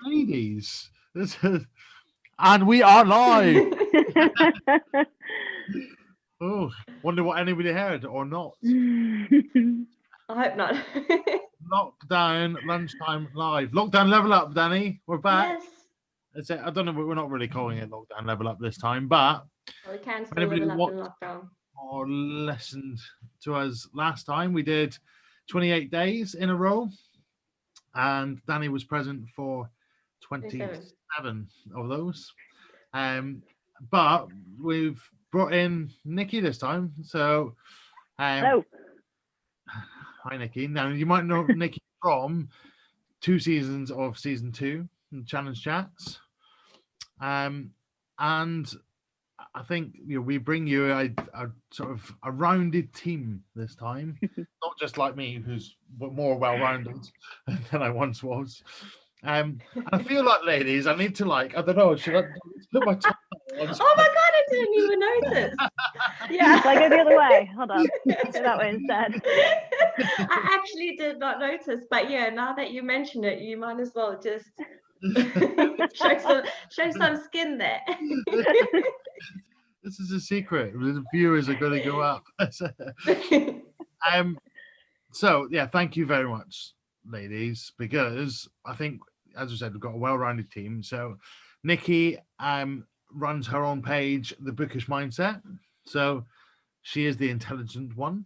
Ladies, and we are live. Oh, wonder what anybody heard or not. I hope not. Lockdown, lunchtime live. Lockdown level up, Danny. We're back. Yes. I don't know, we're not really calling it lockdown level up this time, but Well, we can still level up in lockdown. Or listened to us last time, we did 28 days in a row, and Danny was present for 27 of those. But we've brought in Nikki this time. So, hello. Hi, Nikki. Now, you might know Nikki from 2 seasons of season 2 Challenge Chats. And I think we bring you a sort of a rounded team this time, not just like me, who's more well-rounded than I once was. I feel like, ladies, I need to I don't know, should I put my tongue on? Oh my god, I didn't even notice. Yeah. Like go the other way. Hold on. Go that way instead. I actually did not notice, but yeah, now that you mention it, you might as well just show some skin there. This is a secret. The viewers are going to go up. So yeah, thank you very much, ladies, because I think, as I said, we've got a well-rounded team. So Nikki runs her own page, The Bookish Mindset. So she is the intelligent one.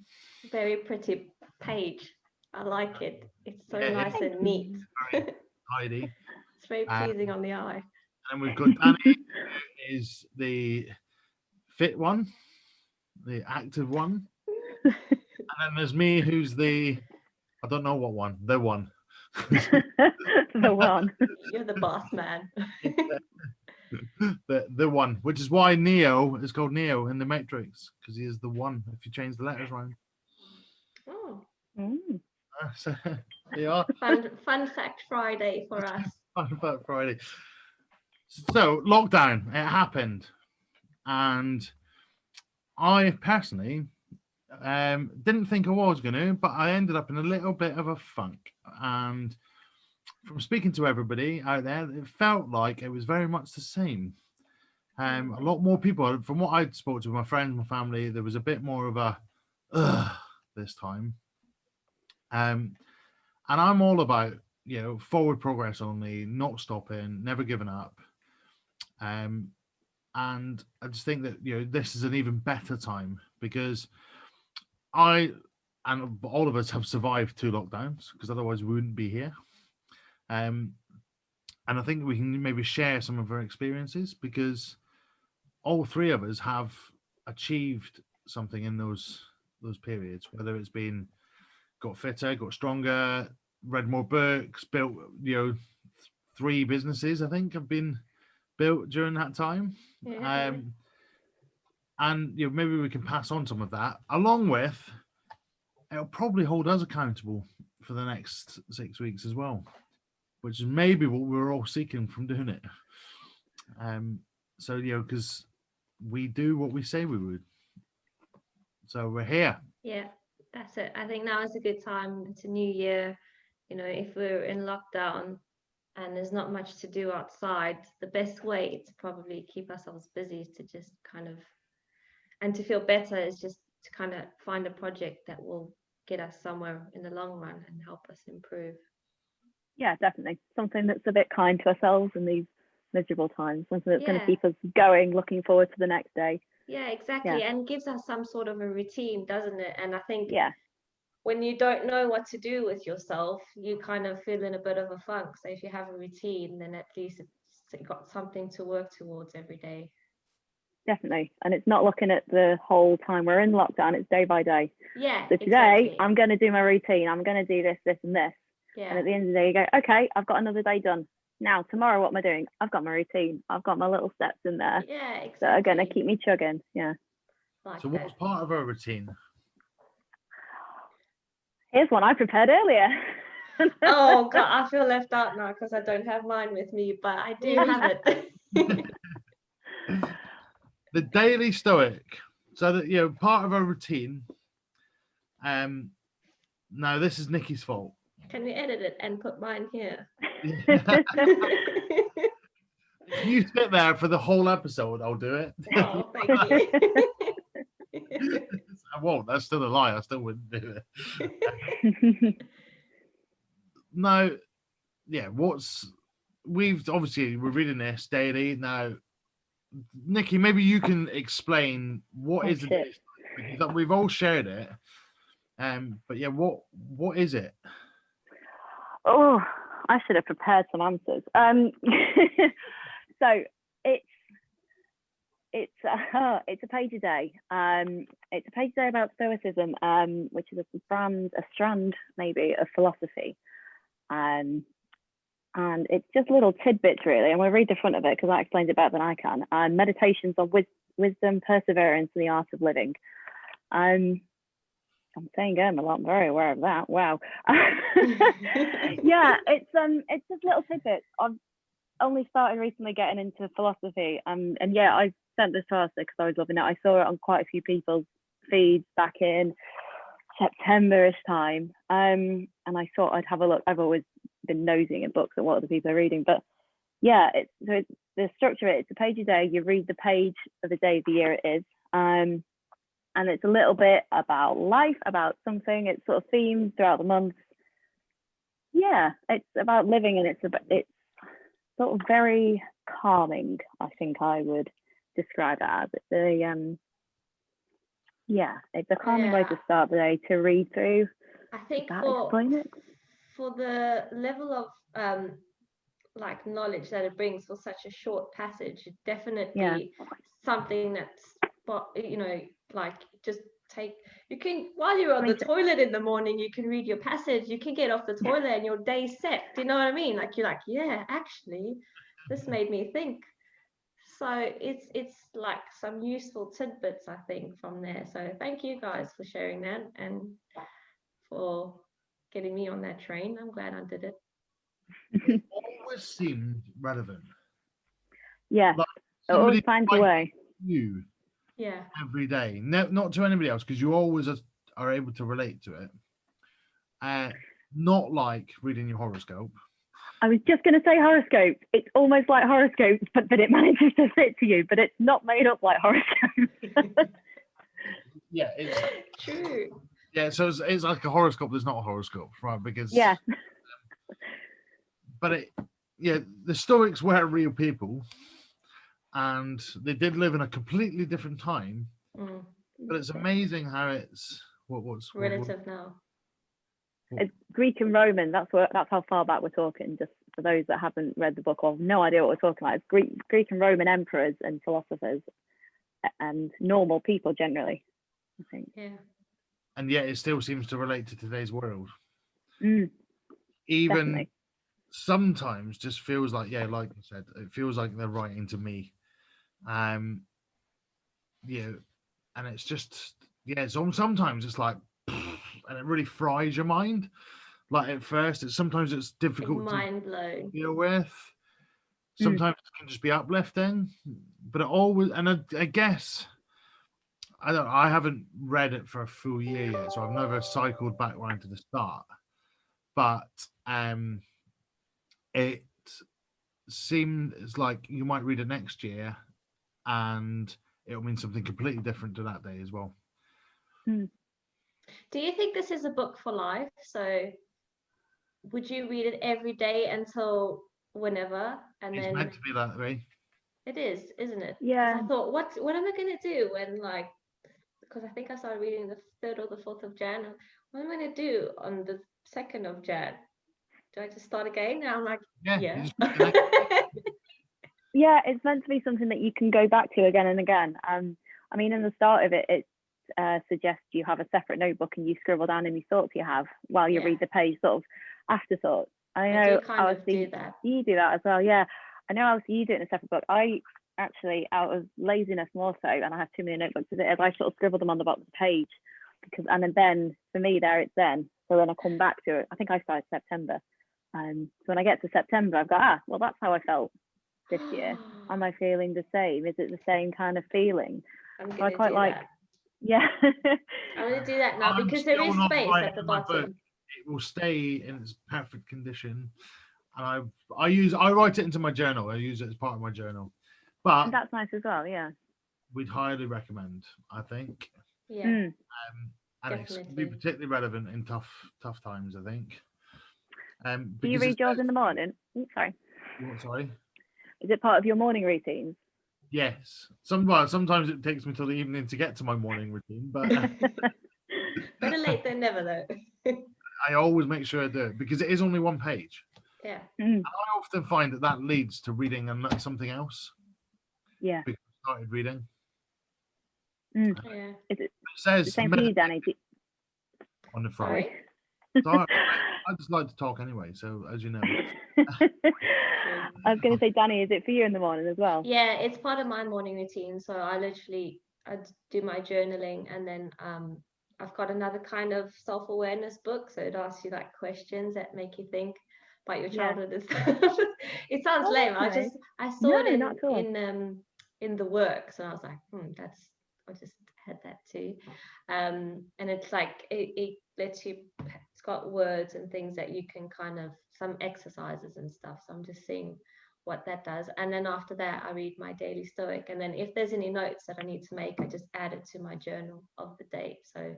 Very pretty page. I like it. It's so nice and neat. Very tidy. It's very pleasing on the eye. And we've got Danny, who is the fit one, the active one. And then there's me, who's I don't know what one, the one. The one. You're the boss man. the one, which is why Neo is called Neo in the Matrix, because he is the one if you change the letters around. Oh. So they are Fun fact Friday for us. Fun fact Friday. So lockdown, it happened, and I personally didn't think I was going to, but I ended up in a little bit of a funk. And from speaking to everybody out there, it felt like it was very much the same. A lot more people, from what I spoke to my friends, my family, there was a bit more of a this time. And I'm all about forward progress only, not stopping, never giving up. And I just think that this is an even better time, because I and all of us have survived 2 lockdowns, because otherwise we wouldn't be here. And I think we can maybe share some of our experiences, because all 3 of us have achieved something in those periods, whether it's been got fitter, got stronger, read more books, built 3 businesses I think have been built during that time. Yeah. And maybe we can pass on some of that, along with it'll probably hold us accountable for the next 6 weeks as well, which is maybe what we're all seeking from doing it. So because we do what we say we would, so we're here. Yeah, that's it. I think now is a good time. It's a new year. If we're in lockdown and there's not much to do outside, the best way to probably keep ourselves busy is to just kind of, and to feel better, is just to kind of find a project that will get us somewhere in the long run and help us improve. Yeah, definitely. Something that's a bit kind to ourselves in these miserable times. Something that's going to Yeah. keep us going, looking forward to the next day. Yeah, exactly. Yeah. And gives us some sort of a routine, doesn't it? And I think Yeah, when you don't know what to do with yourself, you kind of feel in a bit of a funk. So if you have a routine, then at least it's got something to work towards every day. definitely. And it's not looking at the whole time we're in lockdown, it's day by day. Yeah. So today, exactly. I'm going to do my routine. I'm going to do this, this, and this. Yeah. And at the end of the day, you go, okay, I've got another day done. Now, tomorrow, what am I doing? I've got my routine. I've got my little steps in there Yeah, exactly. that are going to keep me chugging. Yeah. Like So that. what's part of our routine? Here's one I prepared earlier. Oh God, I feel left out now because I don't have mine with me, but I do have it. The daily Stoic. So that part of our routine. Now this is Nikki's fault. Can we edit it and put mine here? If you sit there for the whole episode, I'll do it. Oh, thank you. I won't. That's still a lie. I still wouldn't do it. No, yeah. We're reading this daily now. Nikki, maybe you can explain what is shit. it? Because we've all shared it. But yeah, what is it? Oh, I should have prepared some answers. So it's a page a day. It's a page a day about Stoicism, which is a strand maybe of philosophy. And it's just little tidbits really. I'm going to read the front of it because that explains it better than I can. Meditations on wisdom, perseverance, and the art of living. I'm saying a lot. I'm very aware of that. Wow. Yeah, it's just little tidbits. I've only started recently getting into philosophy, and yeah, I sent this to Arthur because I was loving it. I saw it on quite a few people's feeds back in September-ish time, and I thought I'd have a look. I've always been nosing in books and what other people are reading, but yeah, it's the structure of it. It's a page a day. You read the page of the day of the year it is, and it's a little bit about life, about something. It's sort of themed throughout the month. Yeah, it's about living, and it's sort of very calming. I think I would describe it as. It's a calming way to start the day, to read through. I think Explain it? For the level of like knowledge that it brings for such a short passage, it definitely something that's, like just you can, while you're on the toilet in the morning, you can read your passage, you can get off the toilet and your day's set. Do you know what I mean? Like, you're like, yeah, actually this made me think. So it's like some useful tidbits, I think, from there. So thank you guys for sharing that and for getting me on that train. I'm glad I did it. It always seemed relevant. Yeah, like it always finds a way. You Yeah. every day, not to anybody else, because you always are able to relate to it. Not like reading your horoscope. I was just going to say horoscope. It's almost like horoscopes, but it manages to fit to you, but it's not made up like horoscopes. Yeah, it's true. Yeah, so it's like a horoscope that's not a horoscope, right? Because but the Stoics were real people, and they did live in a completely different time. But it's amazing how it's what's relative now. It's Greek and Roman. That's how far back we're talking. Just for those that haven't read the book or have no idea what we're talking about, it's Greek and Roman emperors and philosophers and normal people generally, I think. Yeah. And yet it still seems to relate to today's world. Definitely. Even sometimes just feels like, like you said, it feels like they're writing to me. And it's just sometimes it's like, and it really fries your mind. Like at first, sometimes it's difficult to deal with. Sometimes it can just be uplifting, but it always, and I guess I haven't read it for a full year yet, so I've never cycled back round to the start. But it seems like you might read it next year, and it'll mean something completely different to that day as well. Do you think this is a book for life? So would you read it every day until whenever? And it's meant to be that way. It is, isn't it? Yeah. I thought, what am I going to do when, because I think I started reading the 3rd or the 4th of Jan. What am I going to do on the 2nd of Jan? Do I just start again? Now I'm like, yeah. Yeah, it's meant to be something that you can go back to again and again. I mean, in the start of it, it suggests you have a separate notebook and you scribble down any thoughts you have while you read the page, sort of afterthoughts. I know I do that. You do that as well, yeah. I know obviously you do it in a separate book. I actually, out of laziness more so, and I have too many notebooks as it is, I sort of scribble them on the bottom of the page, and then for me there it's then. So then I come back to it. I think I started September. So when I get to September, I've got, well, that's how I felt this year. Am I feeling the same? Is it the same kind of feeling? I'm going to do that. Yeah. I'm going to do that now because there is space at the bottom. It will stay in its perfect condition and I write it into my journal. I use it as part of my journal. But That's nice as well. Yeah. we'd highly recommend, I think. Yeah, Mm. And it's be definitely. particularly relevant in tough times, I think. Do you Because read yours in the morning? Sorry. sorry. Is it part of your morning routines? Yes. Sometimes it takes me till the evening to get to my morning routine, but Better late than never, though. I always make sure I do it because it is only one page. Yeah. Mm. I often find that leads to reading something else Yeah. because I started reading. Mm. Yeah. Is it It the says same for you, Danny? on the front. Sorry. So I just like to talk anyway, so as you know. I was going to say, Danny, is it for you in the morning as well? Yeah, it's part of my morning routine. So I do my journaling, and then I've got another kind of self-awareness book. So it asks you like questions that make you think about your Yeah. childhood and stuff. It sounds Oh, lame. that's nice. I saw No, it not at all. in the works, and I was like, I just had that too. And it's like it lets you. It's got words and things that you can kind of some exercises and stuff. So I'm just seeing what that does, and then after that I read my daily Stoic, and then if there's any notes that I need to make, I just add it to my journal of the day. So,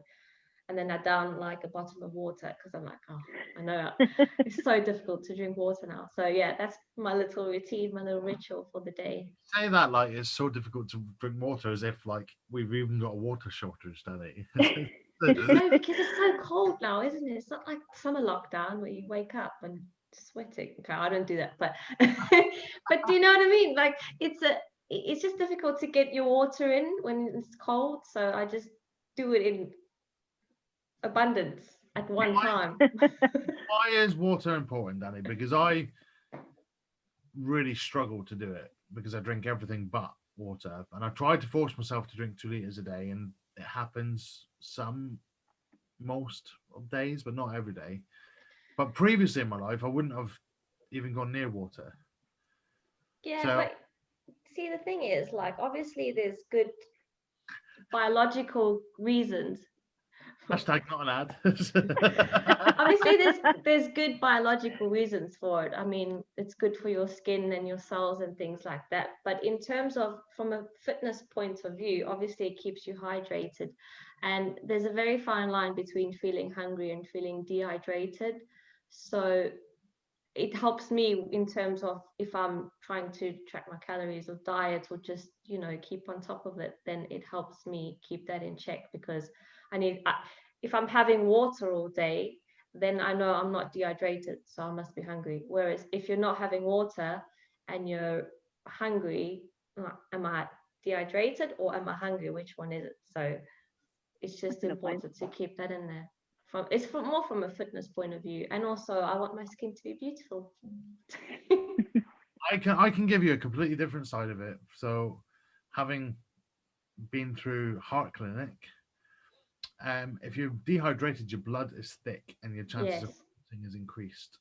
and then I down like a bottle of water because I'm like, oh, I know it's so difficult to drink water now. So yeah, that's my little routine, my little ritual for the day. Say that like it's so difficult to drink water, as if like we've even got a water shortage, Danny. No, because it's so cold now, isn't it? It's not like summer lockdown where you wake up and sweating. Okay, I don't do that, but but do you know what I mean? Like it's just difficult to get your water in when it's cold. So I just do it in abundance at one time. Why is water important, Danny? Because I really struggle to do it because I drink everything but water, and I try to force myself to drink 2 liters a day, and it happens most of days, but not every day. But previously in my life, I wouldn't have even gone near water. Yeah, So but see, the thing is, like, obviously there's good biological reasons. hashtag not an ad. Obviously there's good biological reasons for it. I mean, it's good for your skin and your cells and things like that, but in terms of from a fitness point of view, obviously it keeps you hydrated, and there's a very fine line between feeling hungry and feeling dehydrated. So it helps me in terms of if I'm trying to track my calories or diet or just keep on top of it, then it helps me keep that in check, because if I'm having water all day, then I know I'm not dehydrated, so I must be hungry. Whereas if you're not having water and you're hungry, am I dehydrated or am I hungry? Which one is it? So it's just That's a good point. important to keep that in there. It's more from a fitness point of view, and also I want my skin to be beautiful. I can give you a completely different side of it. So, having been through heart clinic, if you're dehydrated, your blood is thick and your chances of Yes. clotting is increased.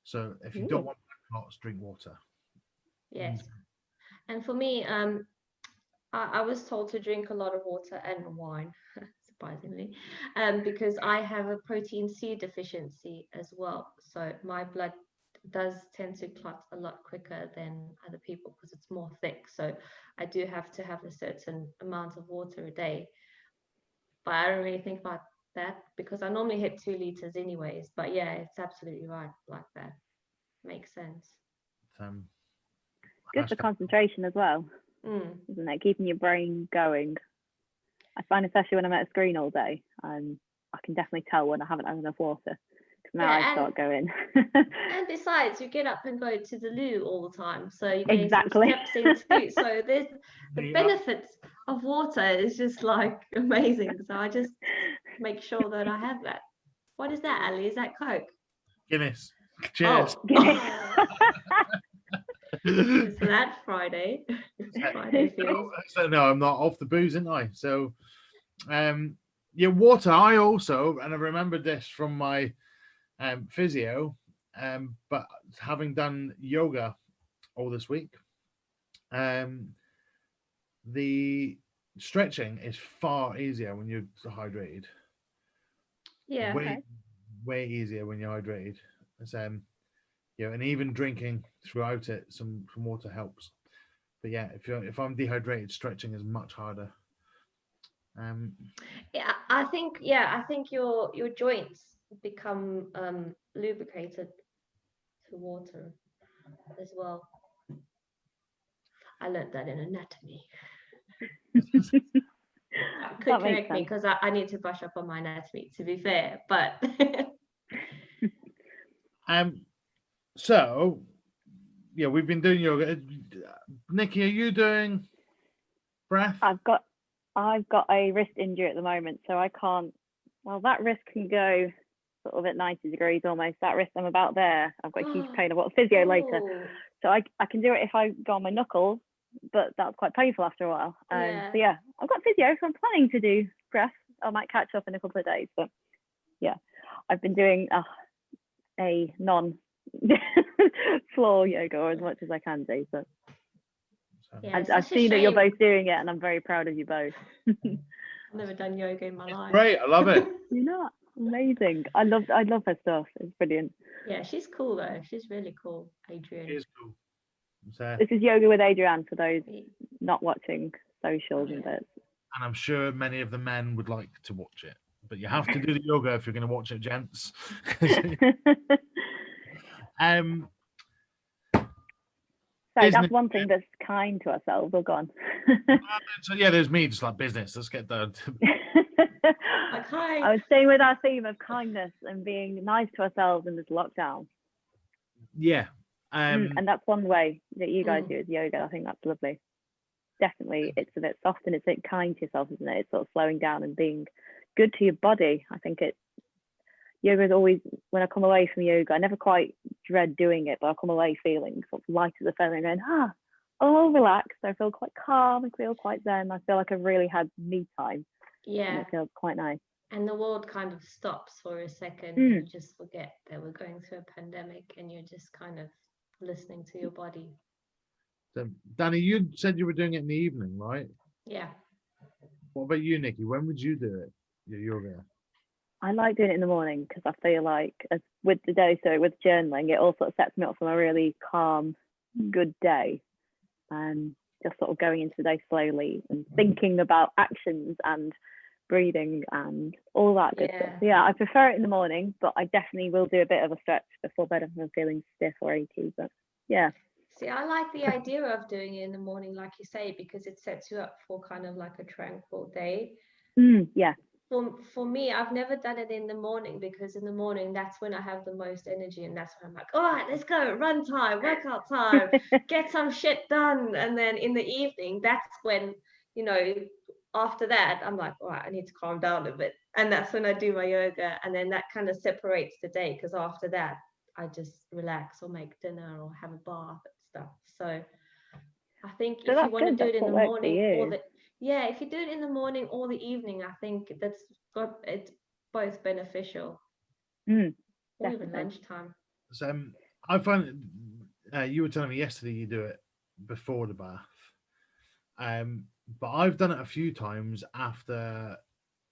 So, if you Ooh. don't want clots, drink water. Yes. And for me, I was told to drink a lot of water and wine, surprisingly, because I have a protein C deficiency as well. So my blood does tend to clot a lot quicker than other people because it's more thick. So I do have to have a certain amount of water a day. But I don't really think about that because I normally hit 2 liters anyways. But yeah, it's absolutely right like that. Makes sense. Good for Hashtag- concentration as well, isn't it? Keeping your brain going. I find, especially when I'm at a screen all day, I can definitely tell when I haven't had enough water, because now I start going. And besides, you get up and go to the loo all the time, so you're getting Exactly. some steps in too. So there's the benefits of water is just like amazing. So I just make sure that I have that. What is that, Ali? Is that Coke? Guinness. Cheers. Oh. It's that Friday. Friday feels. So no, I'm not off the booze, aren't I? So, yeah, water. I also, and I remembered this from my physio, but having done yoga all this week, the stretching is far easier when you're hydrated. Yeah. Way easier when you're hydrated. It's, and even drinking throughout it, some water helps. But yeah, if I'm dehydrated, stretching is much harder. Yeah, I think your joints become lubricated to water as well. I learned that in anatomy. Could That makes correct me sense. because I need to brush up on my anatomy, to be fair, but So yeah, we've been doing yoga. Nikki, are you doing breath? I've got a wrist injury at the moment, so I can't. Well, that wrist can go sort of at 90 degrees almost. That wrist, I'm about there. I've got a huge pain. I've got physio later, Oh, so I can do it if I go on my knuckles, but that's quite painful after a while. Yeah. So yeah, I've got physio, so I'm planning to do breath. I might catch up in a couple of days, but yeah, I've been doing a non floor yoga as much as I can do. So yeah, it's I've such a seen that you're shame. both doing it, and I'm very proud of you both. I've never done yoga in my life. Great, I love it. You're not amazing. I love her stuff. It's brilliant. Yeah, she's cool though. She's really cool, Adrian. It is cool. So, This is Yoga with Adrian for those not watching socials and bits. and I'm sure many of the men would like to watch it, but you have to do the yoga if you're going to watch it, gents. So Business. that's one thing that's kind to ourselves. All gone. So yeah, there's me, just like business. Let's get done. Like, hi. I was staying with our theme of kindness and being nice to ourselves in this lockdown. Yeah. And that's one way that you guys do is yoga. I think that's lovely. Definitely, it's a bit soft and it's a bit kind to yourself, isn't it? It's sort of slowing down and being good to your body. I think yoga is always, when I come away from yoga, I never quite dread doing it, but I come away feeling sort of light as a feather and going, all relaxed. I feel quite calm. I feel quite zen. I feel like I've really had me time. Yeah. And it feels quite nice. And the world kind of stops for a second. And you just forget that we're going through a pandemic and you're just kind of listening to your body. So, Danny, you said you were doing it in the evening, right? Yeah. What about you, Nikki? When would you do it? Your yoga? I like doing it in the morning because I feel like, as with the day, so with journaling, it all sort of sets me up for a really calm, good day. And just sort of going into the day slowly and thinking about actions and breathing and all that good stuff. So yeah, I prefer it in the morning, but I definitely will do a bit of a stretch before bed if I'm feeling stiff or achy. But yeah. See, I like the idea of doing it in the morning, like you say, because it sets you up for kind of like a tranquil day. Yeah. For me, I've never done it in the morning because in the morning, that's when I have the most energy. And that's when I'm like, all right, let's go, run time, workout time, get some shit done. And then in the evening, that's when, after that, I'm like, all right, I need to calm down a bit. And that's when I do my yoga. And then that kind of separates the day because after that, I just relax or make dinner or have a bath and stuff. So I think if you want to do it in the morning if you do it in the morning or the evening, I think it's both beneficial. Or even lunchtime. So I find you were telling me yesterday you do it before the bath. But I've done it a few times after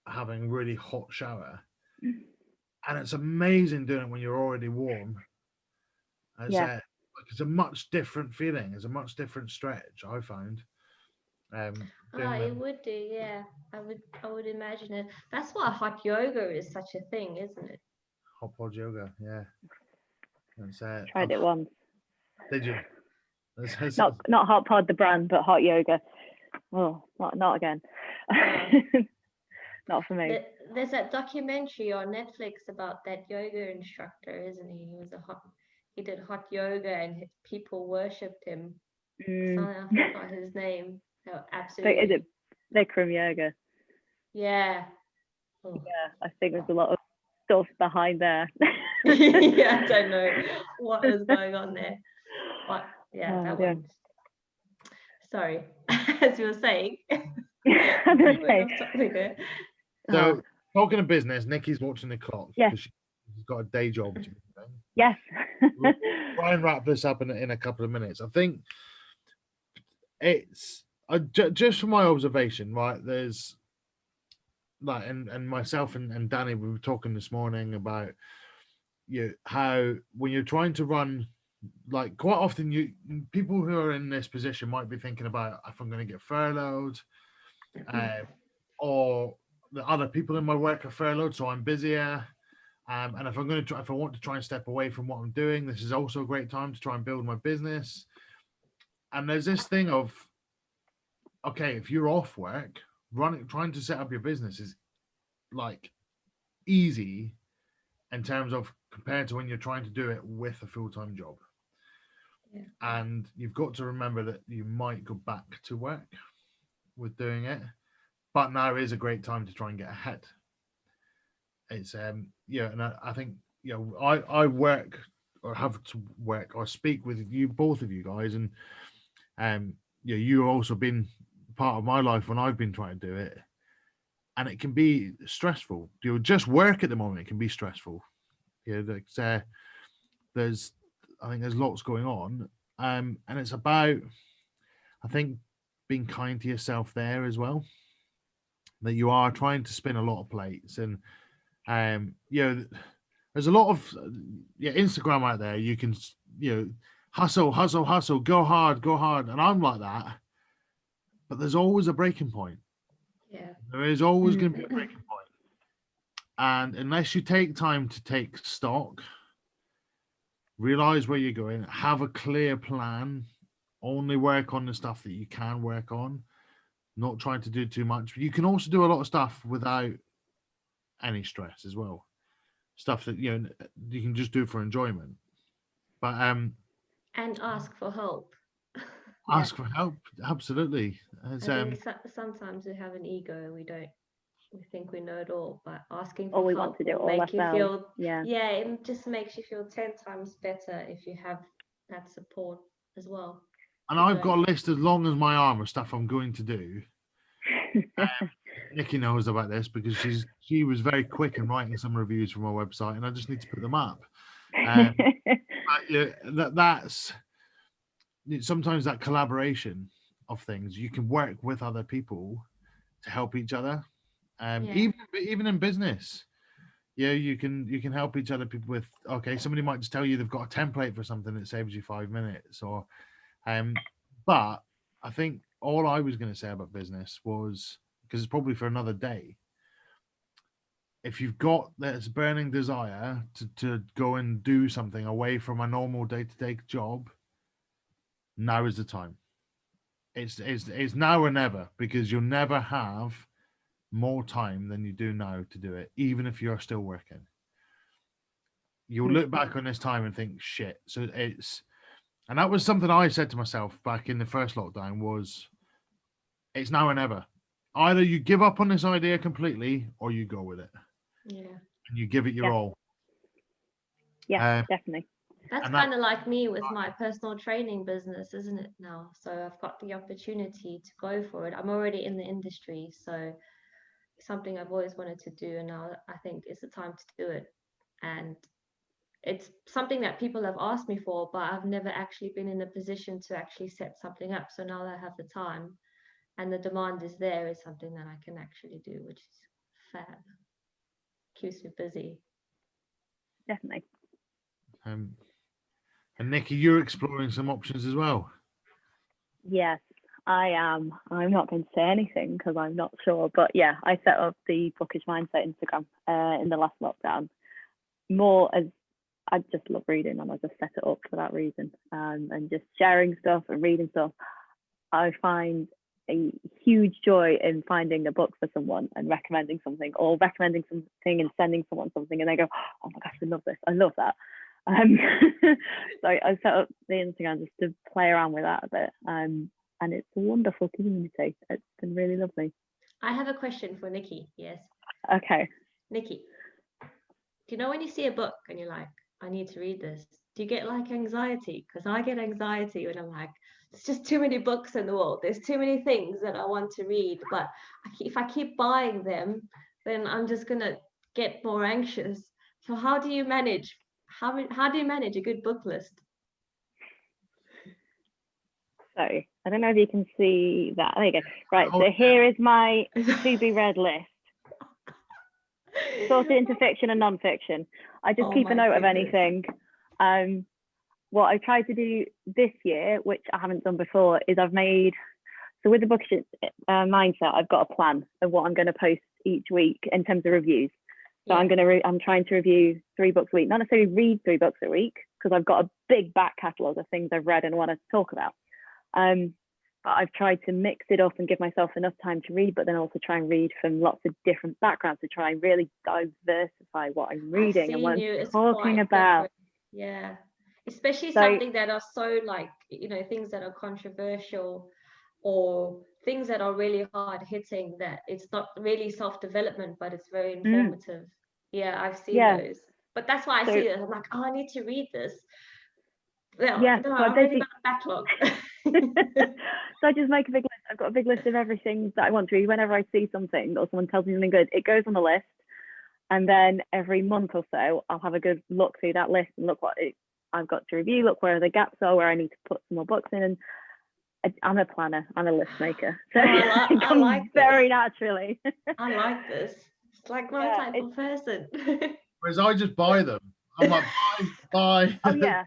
having a really hot shower. And it's amazing doing it when you're already warm. It's a much different feeling. It's a much different stretch, I found. It would do, yeah. I would imagine it. That's why hot yoga is such a thing, isn't it? Hot pod yoga, yeah. Tried it once. Did you? Not hot pod the brand, but hot yoga. Oh, not again. Not for me. There's that documentary on Netflix about that yoga instructor, isn't he? He did hot yoga and people worshipped him. I forgot his name. No, absolutely. Is it Bikram yoga? Yeah. Yeah, I think there's a lot of stuff behind there. Yeah, I don't know what was going on there. But yeah, that one. Sorry, as you were saying. So, talking of business, Nikki's watching the clock. Yes. She's got a day job to be doing. Yes. We'll try and wrap this up in a couple of minutes. I think it's just from my observation, right? There's like, and myself and Danny, we were talking this morning about how when you're trying to run like quite often people who are in this position might be thinking about if I'm going to get furloughed, or the other people in my work are furloughed, so I'm busier. And if I want to try and step away from what I'm doing, this is also a great time to try and build my business. And there's this thing of, okay, if you're off work, trying to set up your business is like easy in terms of compared to when you're trying to do it with a full-time job. Yeah. And you've got to remember that you might go back to work with doing it, but now is a great time to try and get ahead. It's and I think I work or have to work or speak with you, both of you guys, and you've also been part of my life when I've been trying to do it, and it can be stressful. Just work at the moment, it can be stressful. There's lots going on, and it's about, I think, being kind to yourself there as well. That you are trying to spin a lot of plates, and there's a lot of Instagram out there. You can hustle, go hard, and I'm like that. But there's always a breaking point. Yeah. There is always going to be a breaking point. And unless you take time to take stock, realize where you're going, have a clear plan, only work on the stuff that you can work on, not trying to do too much. But you can also do a lot of stuff without any stress as well. Stuff that you can just do for enjoyment. But and ask for help. Ask for help, absolutely. I think sometimes we have an ego and we think we know it all, but asking for help will make you feel it just makes you feel 10 times better if you have that support as well. And I've got a list as long as my arm of stuff I'm going to do. Nikki knows about this because she was very quick in writing some reviews for my website, and I just need to put them up. That's sometimes that collaboration of things. You can work with other people to help each other. Even in business, you can help each other. People with somebody might just tell you they've got a template for something that saves you 5 minutes, or but I think all I was going to say about business was, because it's probably for another day, if you've got this burning desire to go and do something away from a normal day-to-day job, now is the time. It's now or never, because you'll never have more time than you do now to do it, even if you're still working. You'll look back on this time and think, shit. So and that was something I said to myself back in the first lockdown, was it's now or never. Either you give up on this idea completely or you go with it. Yeah. And you give it your all. Yeah, definitely. That's kind of like me with my personal training business, isn't it now? So I've got the opportunity to go for it. I'm already in the industry, so it's something I've always wanted to do, and now I think it's the time to do it. And it's something that people have asked me for, but I've never actually been in a position to actually set something up. So now that I have the time and the demand is there, is something that I can actually do, which is fab. Keeps me busy. Definitely. And Nikki, you're exploring some options as well. Yes, I am. I'm not going to say anything because I'm not sure, but yeah, I set up the Bookish Mindset Instagram in the last lockdown, more as I just love reading, and I just set it up for that reason, and just sharing stuff and reading stuff. I find a huge joy in finding a book for someone and recommending something, or recommending something and sending someone something, and they go, oh my gosh, I love this, I love that. So I set up the Instagram just to play around with that a bit, and it's a wonderful community. It's been really lovely. I have a question for Nikki. Yes. Okay. Nikki, do you know when you see a book and you're like, I need to read this, do you get like anxiety? Because I get anxiety when I'm like, there's just too many books in the world. There's too many things that I want to read, but if I keep buying them, then I'm just gonna get more anxious. So how do you manage? How do you manage a good book list? So I don't know if you can see that. There you go. Right. So here is my to be read list. Sorted into fiction and non-fiction. I just keep a note of anything. what I tried to do this year, which I haven't done before, is I've made, so with the bookish mindset, I've got a plan of what I'm going to post each week in terms of reviews. So I'm trying to review 3 books a week, not necessarily read 3 books a week, because I've got a big back catalogue of things I've read and want to talk about. But I've tried to mix it up and give myself enough time to read, but then also try and read from lots of different backgrounds to try and really diversify what I'm reading and what I'm talking about. Yeah, especially something that are so like, things that are controversial or things that are really hard hitting, that it's not really self-development, but it's very informative. Yeah, I've seen those. But that's why I see it. I'm like, oh, I need to read this. Well, no, so I've already got a backlog. So I just make a big list. I've got a big list of everything that I want to read. Whenever I see something or someone tells me something good, it goes on the list. And then every month or so, I'll have a good look through that list and look what I've got to review, look where the gaps are, where I need to put some more books in. And I'm a planner, I'm a list maker. So it comes like very naturally. I like this. It's like my type of person. Whereas I just buy them. I'm like, buy. Oh yeah.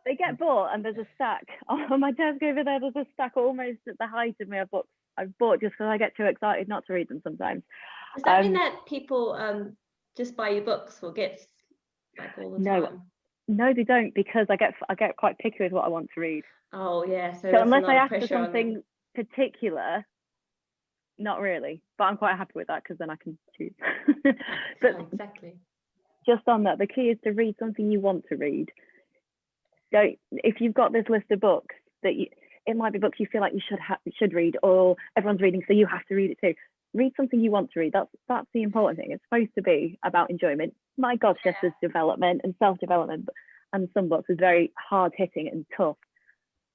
They get bought, and there's a stack on my desk over there. There's a stack almost at the height of my books I've bought, just because I get too excited not to read them sometimes. Does that mean that people just buy your books for gifts, like all the time? No, they don't, because I get quite picky with what I want to read. Oh yeah. So unless I ask for something particular, not really. But I'm quite happy with that, because then I can choose. But exactly. Just on that, the key is to read something you want to read. If you've got this list of books that it might be books you feel like you should read, or everyone's reading so you have to read it too. Read something you want to read. That's the important thing. It's supposed to be about enjoyment. My gosh, yes, there's development and self-development, and some books is very hard hitting and tough.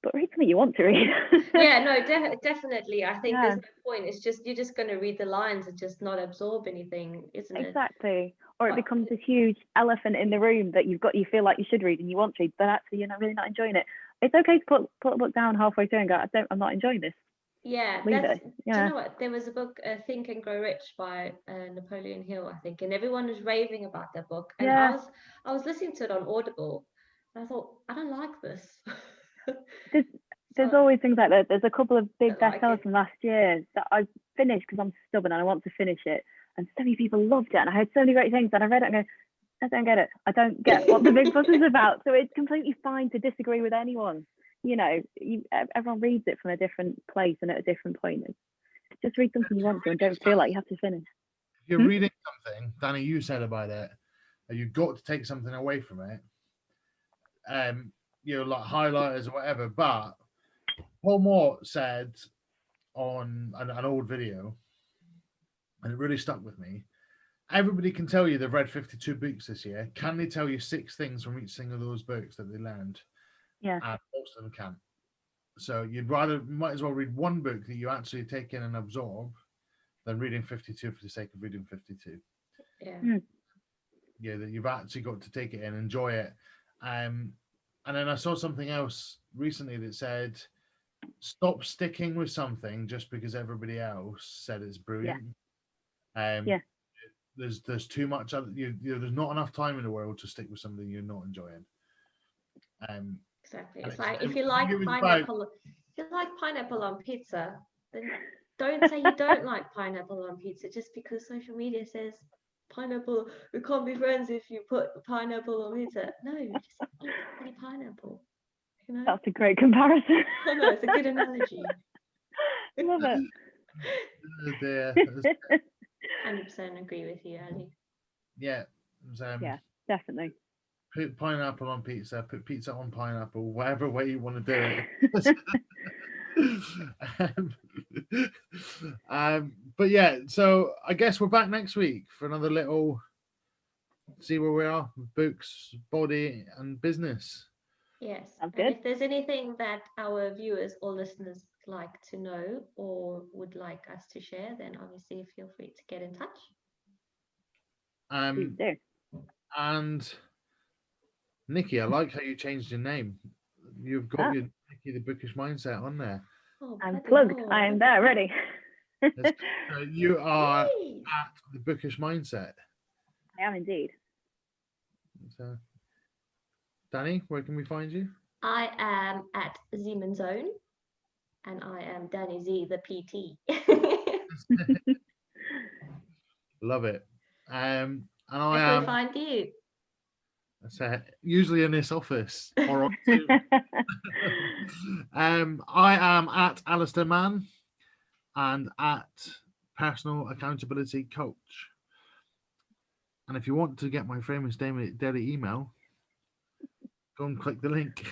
But read something you want to read. Yeah, no, definitely. I think there's no point. It's just you're just going to read the lines and just not absorb anything, isn't it? Exactly. Or it becomes this huge elephant in the room that you feel like you should read and you want to read, but actually you're really not enjoying it. It's okay to put a book down halfway through and go, I'm not enjoying this. Yeah, do you know what? There was a book, Think and Grow Rich by Napoleon Hill, I think, and everyone was raving about that book. And I was listening to it on Audible, and I thought, I don't like this. There's always things like that. There's a couple of big bestsellers from last year that I finished because I'm stubborn and I want to finish it. And so many people loved it, and I heard so many great things, and I read it and go, I don't get it. I don't get what the big fuss is about. So it's completely fine to disagree with anyone. Everyone reads it from a different place and at a different point. Just read something you want to and don't feel like you have to finish. If you're reading something, Danny, you said about it, you've got to take something away from it. Like highlighters or whatever. But Paul Moore said on an old video, and it really stuck with me. Everybody can tell you they've read 52 books this year. Can they tell you 6 things from each single of those books that they learned? Yeah. And most of them can't. So you might as well read one book that you actually take in and absorb than reading 52 for the sake of reading 52. Yeah. Yeah, that you've actually got to take it in, enjoy it. And then I saw something else recently that said, stop sticking with something just because everybody else said it's brilliant. There's too much. There's not enough time in the world to stick with something you're not enjoying. Exactly. It's like if you like pineapple on pizza, then don't say you don't like pineapple on pizza just because social media says pineapple. We can't be friends if you put pineapple on pizza. No, just eat any pineapple. That's a great comparison. I know, it's a good analogy. Love it. 100% agree with you, Ali. Yeah. Yeah, definitely. Put pineapple on pizza, put pizza on pineapple, whatever way you want to do it. But yeah, so I guess we're back next week for another little see where we are with books, body, and business. Yes. And if there's anything that our viewers or listeners like to know or would like us to share, then obviously feel free to get in touch. And Nikki, I like how you changed your name. You've got your Nikki the Bookish Mindset on there. Oh, I'm plugged. I am there, ready. You are at the Bookish Mindset. I am indeed. So, Danny, where can we find you? I am at Zeman Zone, and I am Danny Z, the PT. Love it. And Where I can we am find you? usually in this office or on Zoom. I am at Alistair Mann and at Personal Accountability Coach. And if you want to get my famous daily email, go and click the link.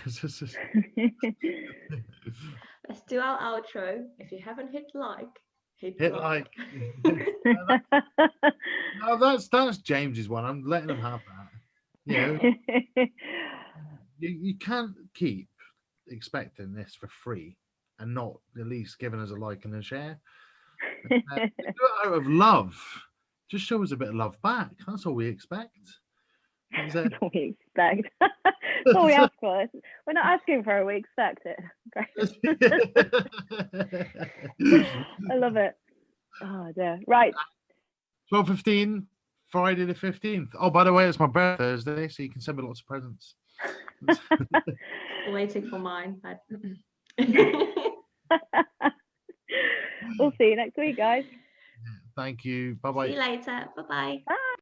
Let's do our outro. If you haven't hit like, hit like. That's No, that's James's one. I'm letting him have that. You know, you can't keep expecting this for free and not at least giving us a like and a share. Do it out of love. Just show us a bit of love back. That's all we expect. Is it? That's all we expect. That's all we ask for. We're not asking for it, we expect it. I love it. Oh dear. Right. 12:15, Friday the 15th. Oh, by the way, it's my birthday Thursday, so you can send me lots of presents. Waiting for mine. But... We'll see you next week, guys. Thank you. Bye-bye. See you later. Bye-bye. Bye.